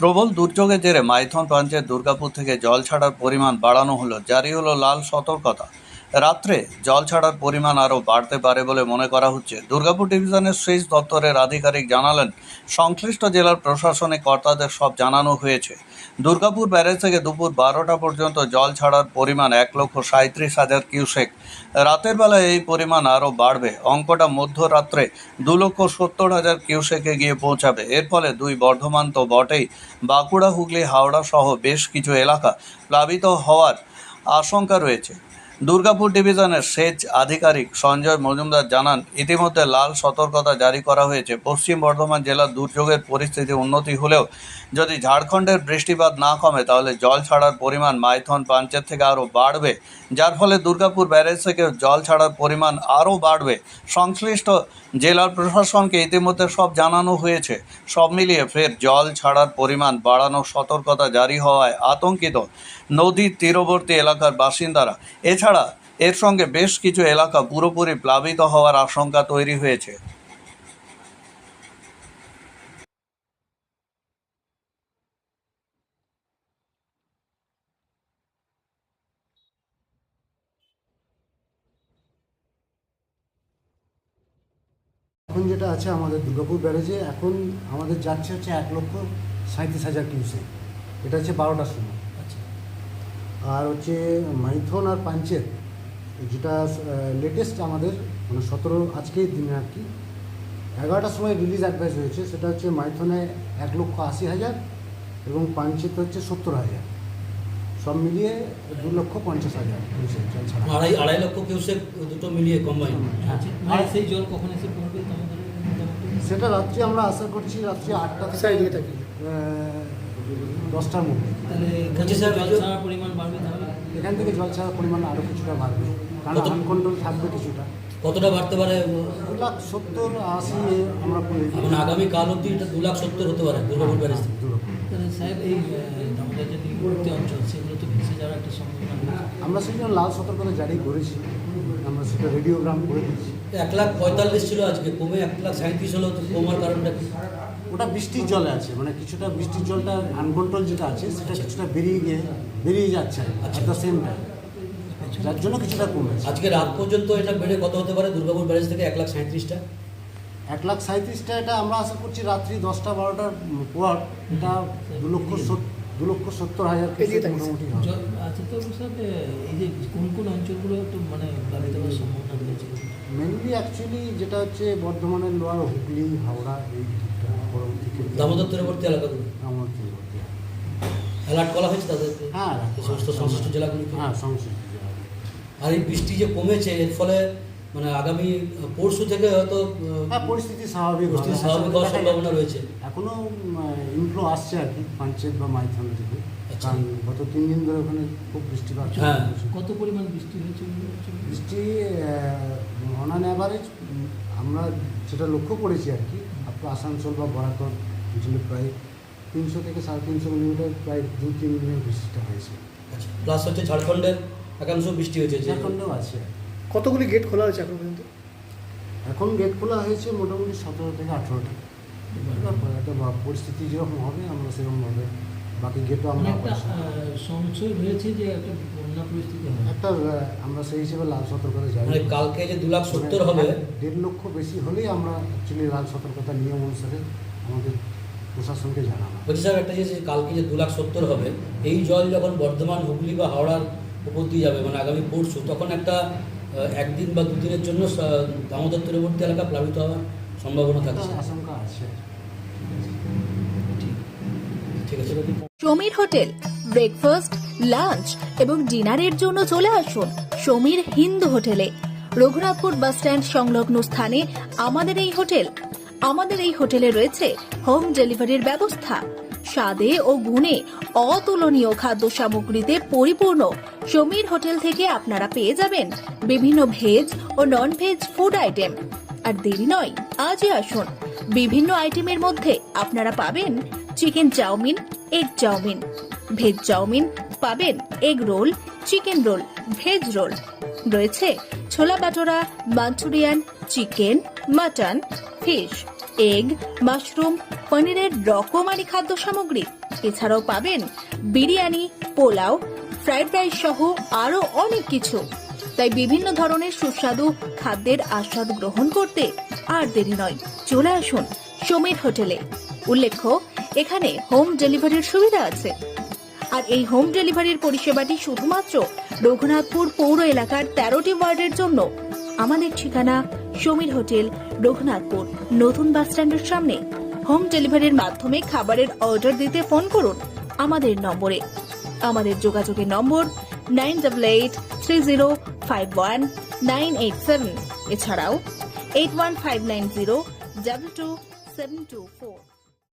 প্রবল দুর্যোগের জেরে মাইথন ব্রাঞ্চের দুর্গাপুর থেকে জল ছাড়ার পরিমাণ বাড়ানো হলো। জারি হলো লাল সতর্কতা। রাত্রে জল ছাড়ার পরিমাণ আরও বাড়তে পারে বলে মনে করা হচ্ছে। দুর্গাপুর ডিভিশনের সেচ দপ্তরের আধিকারিক জানালেন, সংশ্লিষ্ট জেলার প্রশাসনিক কর্তাদের সব জানানো হয়েছে। দুর্গাপুর ব্যারেজ থেকে দুপুর 12টা পর্যন্ত জল ছাড়ার পরিমাণ 1,37,000 কিউসেক। রাতের বেলায় এই পরিমাণ আরও বাড়বে। অঙ্কটা মধ্যরাত্রে 2,70,000 কিউসেকে গিয়ে পৌঁছাবে। এর ফলে দুই বর্ধমান তো বটেই, বাঁকুড়া, হুগলি, হাওড়া সহ বেশ কিছু এলাকা প্লাবিত হওয়ার আশঙ্কা রয়েছে। দুর্গাপুর ডিভিশনের সেচ আধিকারিক সঞ্জয় মজুমদার জানান, ইতিমধ্যে লাল সতর্কতা জারি করা হয়েছে। পশ্চিম বর্ধমান জেলার দুর্যোগের পরিস্থিতি উন্নতি হলেও যদি ঝাড়খণ্ডের বৃষ্টিপাত না কমে তাহলে জল ছাড়ার পরিমাণ মাইথন ব্রাঞ্চের থেকে আরও বাড়বে, যার ফলে দুর্গাপুর ব্যারেজ থেকে জল ছাড়ার পরিমাণ আরও বাড়বে। সংশ্লিষ্ট জেলার প্রশাসনকে ইতিমধ্যে সব জানানো হয়েছে। সব মিলিয়ে ফের জল ছাড়ার পরিমাণ বাড়ানোর সতর্কতা জারি হওয়ায় আতঙ্কিত নদীর তীরবর্তী এলাকার বাসিন্দারা। এছাড়া এর সঙ্গে বেশ কিছু এলাকা পুরোপুরি প্লাবিত হওয়ার আশঙ্কা তৈরি হয়েছে। এখন যেটা আছে আমাদের দুর্গাপুর ব্যারেজে এখন আমাদের যাচ্ছে হচ্ছে 1,37,000 কিউসেক। এটা হচ্ছে 12টার সময়। আচ্ছা, আর হচ্ছে মাইথন আর পাঞ্চেত যেটা লেটেস্ট আমাদের মানে 17 আজকের দিনে আর কি 11টার সময় রিলিজ অ্যাডভাইস হয়েছে। সেটা হচ্ছে মাইথনে 1,80,000 এবং পাঞ্চেত হচ্ছে 70,000। সব মিলিয়ে 2,50,000 কিউসেক জল ছাড়া। আড়াই লক্ষ কিউসেক দুটো মিলিয়ে কম্বাইন। হ্যাঁ। আর সেই জল কখন এসে পড়বে তোমাদের? সেটা রাত্রি আমরা আশা করছি রাত্রি 8টা থেকে 10টার মধ্যে। তাহলে জল ছাড়ার পরিমাণ বাড়বে, তাহলে এখান থেকে জল ছাড়ার পরিমাণ আরও কিছুটা বাড়বে, কারণ আনকন্ট্রোল থাকবে কিছুটা। কতটা বাড়তে পারে? 2,70,80 আমরা মানে আগামীকাল অবধি এটা 2,70,000 হতে পারে দুর্গাপুর ব্যারেজ থেকে। তাহলে সাহেব এই আমাদের যে নিকটবর্তী অঞ্চল সেগুলো তো ভেসে যাওয়ার একটা সম্ভাবনা রয়েছে। আমরা সেটা লাল সতর্কতা জারি করেছি, আমরা সেটা রেডিওগ্রাম করে দিচ্ছি। 1,45,000 ছিল আজকে, কমে 1,37,000 হলো। তো কমার কারণটা কি? ওটা বৃষ্টির জলে আছে, মানে কিছুটা বৃষ্টির জলটা আনকন্ট্রোল যেটা আছে সেটা কিছুটা বেরিয়ে যাচ্ছে অ্যাট দ্য সেম টাইম, যার জন্য কিছুটা কমেছে। আজকে রাত পর্যন্ত এটা বেড়ে কত হতে পারে দুর্গাপুর ব্যারেজ থেকে? 1,37,000টা। 1,37,000টা এটা আমরা আশা করছি রাত্রি 10টা-12টার পর এটা 2,70,000 মোটামুটি হবে। আচ্ছা, তো স্যার এই যে কোন কোন অঞ্চলগুলো একটু মানে প্লাবিত হওয়ার সম্ভাবনা রয়েছে? মেনলি অ্যাকচুয়ালি যেটা হচ্ছে বর্ধমানের লোয়ার হুগলি, হাওড়া এই দিকটা পরবর্তী দামোদর তীরবর্তী এলাকাগুলো আমার পূর্ববর্তী। অ্যালার্ট করা হয়েছে তাদেরকে, হ্যাঁ, এই সমস্ত সংশ্লিষ্ট জেলাগুলিকে। হ্যাঁ, সংশ্লিষ্ট জেলা। আর এই বৃষ্টি যে কমেছে এর ফলে মানে আগামী পরশু থেকে হয়তো হ্যাঁ, পরিস্থিতি স্বাভাবিক হওয়ার সম্ভাবনা রয়েছে। এখনও ইনফ্লো আসছে আর কি পাঞ্চেত বা মাইথন থেকে, আচ্ছা। কারণ গত 3 দিন ধরে ওখানে খুব বৃষ্টিপাত হ্যাঁ। কত পরিমাণ বৃষ্টি হয়েছে? বৃষ্টি অন অ্যান অ্যাভারেজ আমরা যেটা লক্ষ্য করেছি আর কি আপনার আসানসোল বা বরাকর অঞ্চলে প্রায় 300 থেকে 350 মিলিমিটার, প্রায় 2-3 মিলিমিটার বৃষ্টিটা হয়েছে। আচ্ছা, প্লাস হচ্ছে ঝাড়খণ্ডের একাংশ বৃষ্টি হয়েছে। ঝাড়খণ্ডেও আছে। কতগুলি গেট খোলা হয়েছে এখন পর্যন্ত? এখন গেট খোলা হয়েছে মোটামুটি 17 থেকে 18টা। একটা পরিস্থিতি যেরকম হবে আমরা সেরকমভাবে বাকি গেটও আমরা একটা সংশয় রয়েছে যে একটা বন্যা পরিস্থিতি হবে। একটা আমরা সেই হিসেবে লাল সতর্কতা জারি মানে কালকে যে 2,70,000 হবে, 1.5 লক্ষ বেশি হলেই আমরা অ্যাকচুয়ালি লাল সতর্কতা নিয়ম অনুসারে আমাদের প্রশাসনকে জানানো। বলছি স্যার একটা যে কালকে যে 2,70,000 হবে, এই জল যখন বর্ধমান, হুগলি বা হাওড়ার উপর দিয়ে যাবে মানে আগামী পরশু, তখন একটা একদিন বা দুদিনের জন্য দামোদর তীরবর্তী এলাকা প্লাবিত হওয়ার সম্ভাবনা থাকছে। আশঙ্কা আছে। ঠিক আছে। সমীর হোটেল ব্রেকফাস্ট, লাঞ্চ এবং ডিনারের জন্য চলে আসুন সমীর হিন্দু হোটেলে। রঘুনাথপুর বাস স্ট্যান্ড সংলগ্ন স্থানে আমাদের এই হোটেলে রয়েছে হোম ডেলিভারির ব্যবস্থা। স্বাদে ও গুণে অতুলনীয় খাদ্য সামগ্রীতে পরিপূর্ণ সমীর হোটেল থেকে আপনারা পেয়ে যাবেন বিভিন্ন ভেজ ও নন ভেজ ফুড আইটেম। আর দেরি নয়, আজই আসুন। বিভিন্ন আইটেমের মধ্যে আপনারা পাবেন chicken chowmein, egg chowmein, veg chowmein, পাবেন egg roll, chicken roll, veg roll, রয়েছে chhola bhatura, Manchurian, chicken, mutton, fish, egg, mushroom, পনিরের রকমারি খাদ্য সামগ্রী। এছাড়াও পাবেন বিরিয়ানি, পোলাও, ফ্রাইড রাইস সহ আরো অনেক কিছু। তাই বিভিন্ন ধরনের সুস্বাদু খাদ্যের আস্বাদ গ্রহণ করতে আর দেরি নয়, চলে আসুন সমীর হোটেলে। উল্লেখ্য, এখানে হোম ডেলিভারির সুবিধা আছে। আর এই হোম ডেলিভারির পরিষেবাটি শুধুমাত্র রঘুনাথপুর পৌর এলাকার 13টি ওয়ার্ডের জন্য। আমাদের ঠিকানা সমীর হোটেল, রঘুনাথপুর নতুন বাস স্ট্যান্ডের সামনে। হোম ডেলিভারির মাধ্যমে খাবারের অর্ডার দিতে ফোন করুন আমাদের নম্বরে। আমাদের যোগাযোগের নম্বর 9883051987, এছাড়াও 81590222724।